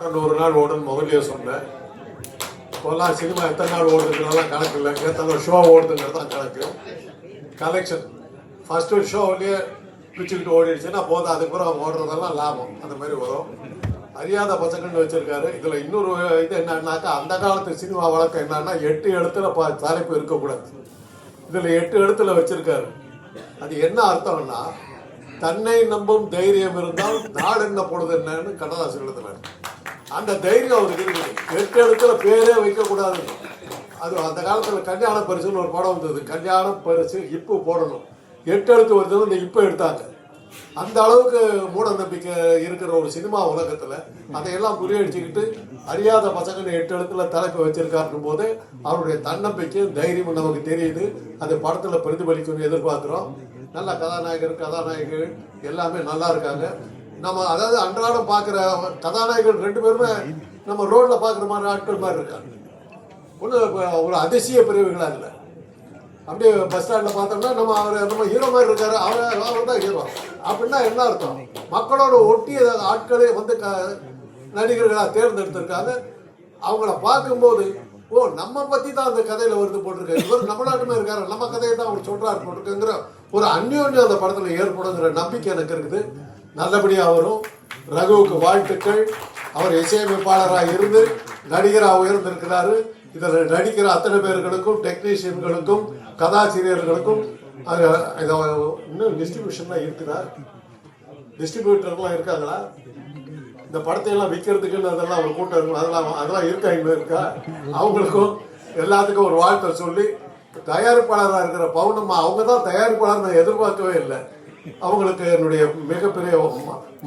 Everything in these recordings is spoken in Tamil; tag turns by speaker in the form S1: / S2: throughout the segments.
S1: 100 நாள் ஓடுன்னு முதல்ல சொன்னேன். இப்போல்லாம் சினிமா எத்தனை நாள் ஓடுதுங்கிறதெல்லாம் கணக்கு இல்லை, எத்தனை ஷோ ஓடுதுங்கிறது தான் கணக்கு. கலெக்ஷன் ஃபஸ்ட்டு ஷோவிலேயே பிச்சுக்கிட்டு ஓடிடுச்சுன்னா போதும், அதுக்கப்புறம் ஓடுறதெல்லாம் லாபம். அந்த மாதிரி வரும். அறியாத பசங்கள்னு வச்சுருக்காரு. இதில் இன்னொரு இது என்னன்னாக்கா, அந்த காலத்து சினிமா வழக்கம் என்னன்னா 8 எழுத்துல தலைப்பு இருக்கக்கூடாது. இதில் 8 எழுத்துல வச்சுருக்காரு. அது என்ன அர்த்தம்னா, தன்னை நம்பும் தைரியம் இருந்தால் நாடு என்ன பொழுது என்னன்னு கண்ணதாசன் எழுதினார். அந்த தைரியம் அவருக்கு இருக்குது. 8 எழுத்துல பேரே வைக்கக்கூடாது. அது அந்த காலத்தில் கல்யாண பரிசுன்னு ஒரு படம் வந்தது. கல்யாண பரிசு இப்போ போடணும், 8 எழுத்து வருது. இந்த இப்போ எடுத்தாங்க. அந்த அளவுக்கு மூட நம்பிக்கை இருக்கிற ஒரு சினிமா உலகத்தில் அதையெல்லாம் புரியடிச்சுக்கிட்டு அறியாத பசங்க 8 எழுத்துல தலைப்பை வச்சிருக்காருக்கும் போது அவருடைய தன்னம்பிக்கையும் தைரியமும் நமக்கு தெரியுது. அது படத்தில் பிரதிபலிக்கணும்னு எதிர்பார்க்குறோம். நல்ல கதாநாயகர்கள் எல்லாமே நல்லா இருக்காங்க. நம்ம அதாவது அன்றாடம் பார்க்குற கதாநாயகர்கள் 2 பேருமே நம்ம ரோட்டில் பார்க்குற மாதிரி ஆட்கள் மாதிரி இருக்காங்க. ஒன்றும் ஒரு அதிசய பிரிவுகளாக இல்லை. அப்படியே பஸ் ஸ்டாண்டில் பார்த்தோம்னா நம்ம ஹீரோ மாதிரி இருக்காரு, அவர் தான் ஹீரோ அப்படின்னா என்ன அர்த்தம்? மக்களோட ஒட்டிய ஆட்களே வந்து நடிகர்களாக தேர்ந்தெடுத்திருக்காங்க. அவங்கள பார்க்கும்போது நம்ம பற்றி தான் அந்த கதையில் வருது போட்டிருக்காரு, இவர் நம்ம நாட்டுமே இருக்காரு, நம்ம கதையை தான் அவர் சொல்கிறாரு போட்டிருக்குங்கிற ஒரு அந்யோன்யம் அந்த படத்தில் ஏற்படுங்கிற நம்பிக்கை எனக்கு இருக்குது. நல்லபடியாக வரும். ரகுவுக்கு வாழ்த்துக்கள். அவர் இசையமைப்பாளராக இருந்து நடிகராக உயர்ந்திருக்கிறாரு. இதில் நடிக்கிற அத்தனை பேர்களுக்கும், டெக்னீஷியன்களுக்கும், கதாசிரியர்களுக்கும் இன்னும் டிஸ்ட்ரிபியூஷன்லாம் இருக்குதா? டிஸ்ட்ரிபியூட்டர்லாம் இருக்காங்களா? இந்த படத்தையெல்லாம் விற்கிறதுக்குன்னு அதெல்லாம் ஒரு கூட்டம் இருக்கும், அதெல்லாம் இருக்கா? இங்கே இருக்கா? அவங்களுக்கும் எல்லாத்துக்கும் ஒரு வாழ்த்தை சொல்லி, தயாரிப்பாளராக இருக்கிற பவுனம்மா அவங்க தான் தயாரிப்பாளர் நான் எதிர்பார்க்கவே இல்லை. அவங்களுக்கு என்னுடைய மிகப்பெரிய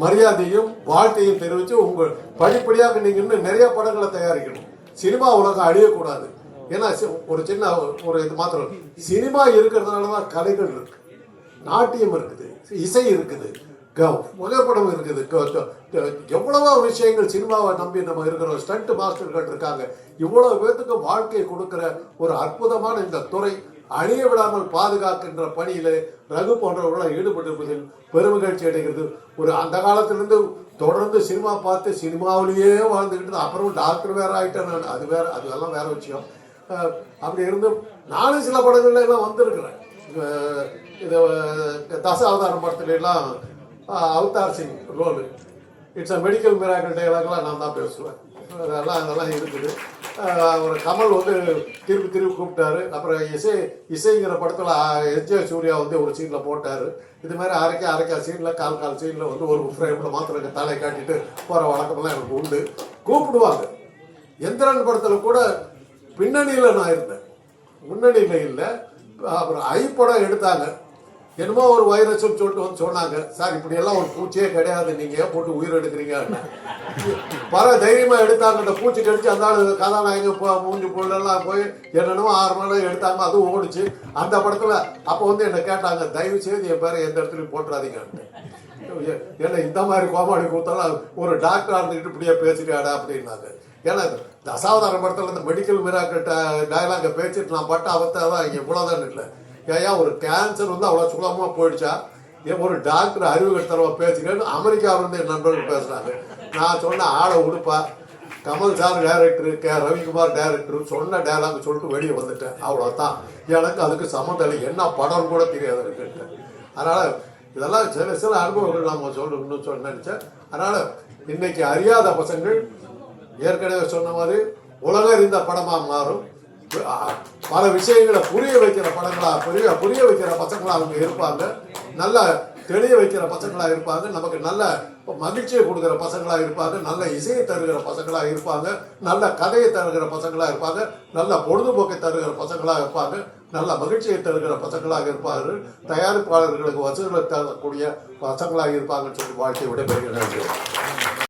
S1: மரியாதையும் வாழ்த்தையும் தெரிவித்து, உங்கள் படிப்படியாக நீங்கள் இன்னும் நிறைய படங்களை தயாரிக்கணும். சினிமா உலகம் அழியக்கூடாது. ஏன்னா ஒரு சின்ன ஒரு இது மாத்திரம், சினிமா இருக்கிறதுனால தான் கலைகள் இருக்கு, நாட்டியம் இருக்குது, இசை இருக்குது, புகைப்படம் இருக்குது, எவ்வளவோ விஷயங்கள் சினிமாவை நம்பி நம்ம இருக்கிறோம். ஸ்டண்ட் மாஸ்டர்கள் இருக்காங்க. இவ்வளவு பேர்த்துக்கு வாழ்க்கையை கொடுக்கிற ஒரு அற்புதமான இந்த துறை அழிய விடாமல் பாதுகாக்கின்ற பணியில ரகு போன்றவர்களாக ஈடுபட்டிருப்பதில் பெருமகிழ்ச்சி அடைகிறது. ஒரு அந்த காலத்திலிருந்து தொடர்ந்து சினிமா பார்த்து சினிமாவிலேயே வாழ்ந்துக்கிட்டு அப்புறம் டாக்டர் வேற ஆகிட்டேன் நான். அது வேற, அதெல்லாம் வேற விஷயம். அப்படி இருந்து நானும் சில படங்கள்ல எல்லாம் வந்திருக்கிறேன். இது தசாவதாரம் படத்துல எல்லாம் Avatar Singh role, it's a medical miracle டைலாக்லாம் நான் தான் பேசுவேன். அதெல்லாம் இருக்குது. ஒரு கமல் வந்து திருப்பி கூப்பிட்டாரு. அப்புறம் இசைங்கிற படத்தில் எஸ்.ஜே. சூர்யா வந்து ஒரு சீனில் போட்டார். இது மாதிரி அரைக்கா சீனில் கால் சீனில் வந்து ஒரு ஃப்ரேமில் மாத்திரம் தலை காட்டிட்டு போகிற வழக்கமெல்லாம் எனக்கு உண்டு. கூப்பிடுவாங்க. எந்திரன் படத்தில் கூட பின்னணியில் நான் இருந்தேன், முன்னணியில் இல்லை. அப்புறம் படம் எடுத்தாங்க. என்னமோ ஒரு வைரஸ் சொல்லிட்டு வந்து சொன்னாங்க, சார் இப்படியெல்லாம் ஒரு பூச்சியே கிடையாது, நீங்கள் ஏன் போட்டு உயிர் எடுக்கிறீங்க? பல தைரியமாக எடுத்தாங்க. அந்த பூச்சி கடிச்சு அந்த கதாநாயகன் மூஞ்சி பொருளெல்லாம் போய் என்னென்னமோ 6 மணி நேரம் எடுத்தாங்க. அதுவும் ஓடிச்சு அந்த படத்தில். அப்போ வந்து என்னை கேட்டாங்க, தயவு செய்து என் பேரை எந்த இடத்துலையும் போட்டுறாதீங்கன்னு. ஏன்னா இந்த மாதிரி கோமாளி கூத்தாலும் ஒரு டாக்டராக இருந்துக்கிட்டு இப்படியே பேசிட்டாடா அப்படின்னாங்க. ஏன்னா தசாவதாரம் படத்தில் இந்த மெடிக்கல் மிராக்கிள் டயலாக பேசிட்டு நான் பட்ட அவத்தான் இவ்வளோதான் இல்லை. ஏயா ஒரு கேன்சர் வந்து அவ்வளோ சுலபமாக போயிடுச்சா? ஒரு டாக்டர் அறிவு கட்டரவா பேசுகிறேன்னு அமெரிக்காவிலேருந்து என் நண்பர்கள் பேசுகிறாங்க. நான் சொன்ன ஆளை உடுப்பா, Kamal sir director, Ravikumar director சொன்ன டைலாக் சொல்லிட்டு வெளியே வந்துட்டேன். அவ்வளோதான். எனக்கு அதுக்கு சம்மந்தம் இல்லை, என்ன படம் கூட தெரியாது எனக்கு. அதனால் இதெல்லாம் சில அனுபவங்கள் நம்ம சொல்லணும்னு நினச்சேன். அதனால் இன்னைக்கு அறியாத பசங்கள் ஏற்கனவே சொன்ன மாதிரி உலக அறிந்த படமாக மாறும். பல விஷயங்களை புரிய வைக்கிற படங்களா, புரிய வைக்கிற பசங்களா அவங்க இருப்பாங்க. நல்ல தெளிய வைக்கிற பசங்களா இருப்பாங்க. நமக்கு நல்ல மகிழ்ச்சியை கொடுக்குற பசங்களா இருப்பாங்க. நல்ல இசையை தருகிற பசங்களா இருப்பாங்க. நல்ல கதையை தருகிற பசங்களா இருப்பாங்க. நல்ல பொழுதுபோக்கை தருகிற பசங்களா இருப்பாங்க. நல்ல மகிழ்ச்சியை தருகிற பசங்களாக இருப்பார்கள். தயாரிப்பாளர்களுக்கு வசதிகளை தரக்கூடிய பசங்களாக இருப்பாங்கன்னு சொல்லி வாழ்க்கை விடைபெறுகிறேன்.